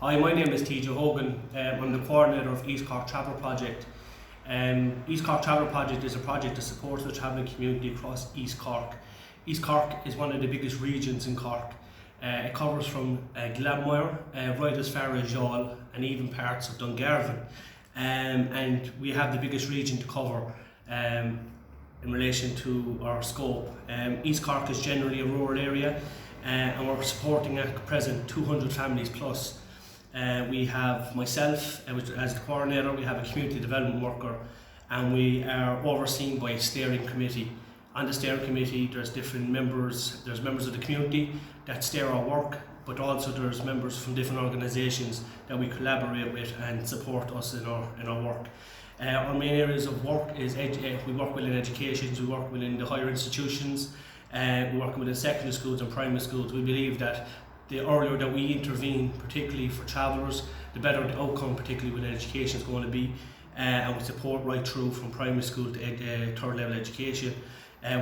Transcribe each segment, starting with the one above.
Hi, my name is TJ Hogan. I'm the coordinator of East Cork Travel Project. East Cork Travel Project is a project that supports the travelling community across East Cork. East Cork is one of the biggest regions in Cork. It covers from Glanmire right as far as Youghal and even parts of Dungarvan. And we have the biggest region to cover in relation to our scope. East Cork is generally a rural area and we're supporting at present 200 families plus. We have myself as the coordinator, we have a community development worker, and we are overseen by a steering committee. On the steering committee there's different members, there's members of the community that steer our work, but also there's members from different organisations that we collaborate with and support us in our work. Our main areas of work is we work within education, we work within the higher institutions, we work within secondary schools and primary schools. We believe that the earlier that we intervene, particularly for travellers, the better the outcome, particularly with education, is going to be. And we support right through from primary school to third level education.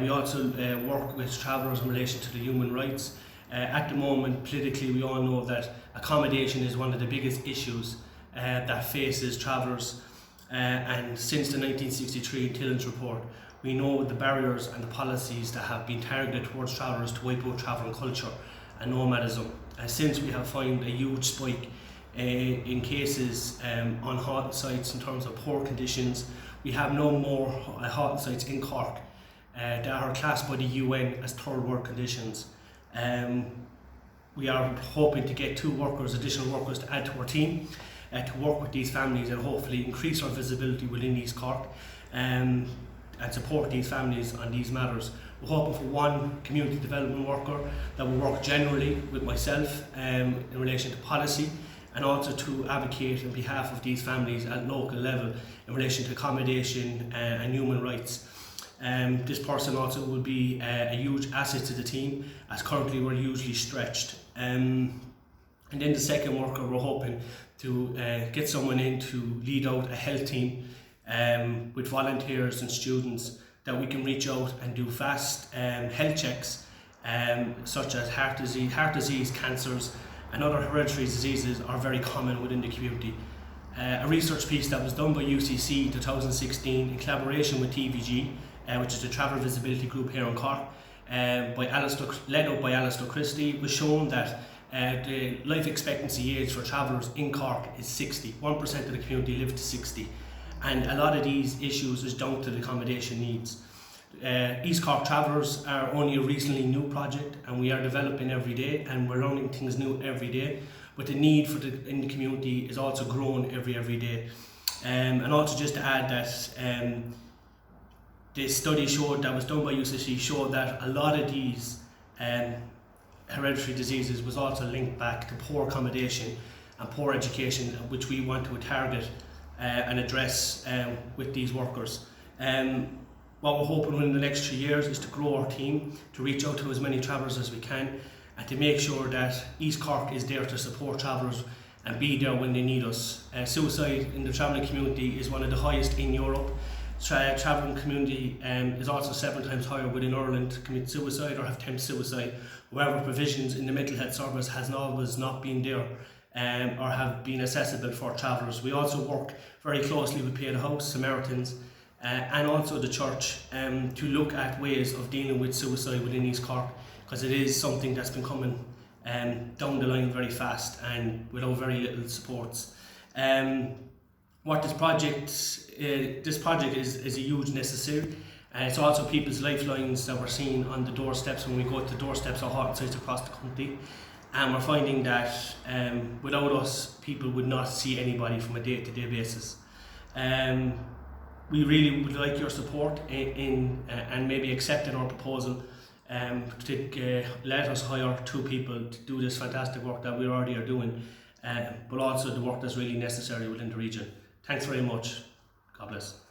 We also work with travellers in relation to the human rights. At the moment, politically, we all know that accommodation is one of the biggest issues that faces travellers. And since the 1963 Intelligence Report, we know the barriers and the policies that have been targeted towards travellers to wipe out travelling culture and nomadism. Since we have found a huge spike in cases on halting sites in terms of poor conditions, we have no more halting sites in Cork that are classed by the UN as third world conditions. We are hoping to get additional workers to add to our team to work with these families and hopefully increase our visibility within East Cork and support these families on these matters. We're hoping for one community development worker that will work generally with myself in relation to policy, and also to advocate on behalf of these families at local level in relation to accommodation and human rights. This person also will be a huge asset to the team, as currently we're hugely stretched. And then the second worker, we're hoping to get someone in to lead out a health team with volunteers and students that we can reach out and do fast health checks such as heart disease, cancers and other hereditary diseases are very common within the community. A research piece that was done by UCC in 2016 in collaboration with TVG, which is the Travel Visibility Group here in Cork, led out by Alistair Christie, was shown that the life expectancy age for travellers in Cork is 60. 1% of the community live to 60. And a lot of these issues is down to the accommodation needs. East Cork Travellers are only a recently new project, and we are developing every day and we're learning things new every day, but the need in the community is also growing every day. And also just to add that the study that was done by UCC showed that a lot of these hereditary diseases was also linked back to poor accommodation and poor education, which we want to target and address with these workers. What we're hoping in the next 3 years is to grow our team, to reach out to as many travellers as we can, and to make sure that East Cork is there to support travellers and be there when they need us. Suicide in the travelling community is one of the highest in Europe. Travelling community is also 7 times higher within Ireland to commit suicide or have attempted suicide. However, provisions in the mental health service has always not been there or have been accessible for travellers. We also work very closely with Pay the House, Samaritans and also the church to look at ways of dealing with suicide within East Cork, because it is something that's been coming down the line very fast and without very little supports. What this project is a huge necessary. It's also people's lifelines that we're seeing on the doorsteps when we go to the doorsteps of halting sites across the country. And we're finding that without us, people would not see anybody from a day-to-day basis. We really would like your support and maybe accepting our proposal to let us hire 2 people to do this fantastic work that we already are doing, but also the work that's really necessary within the region. Thanks very much. God bless.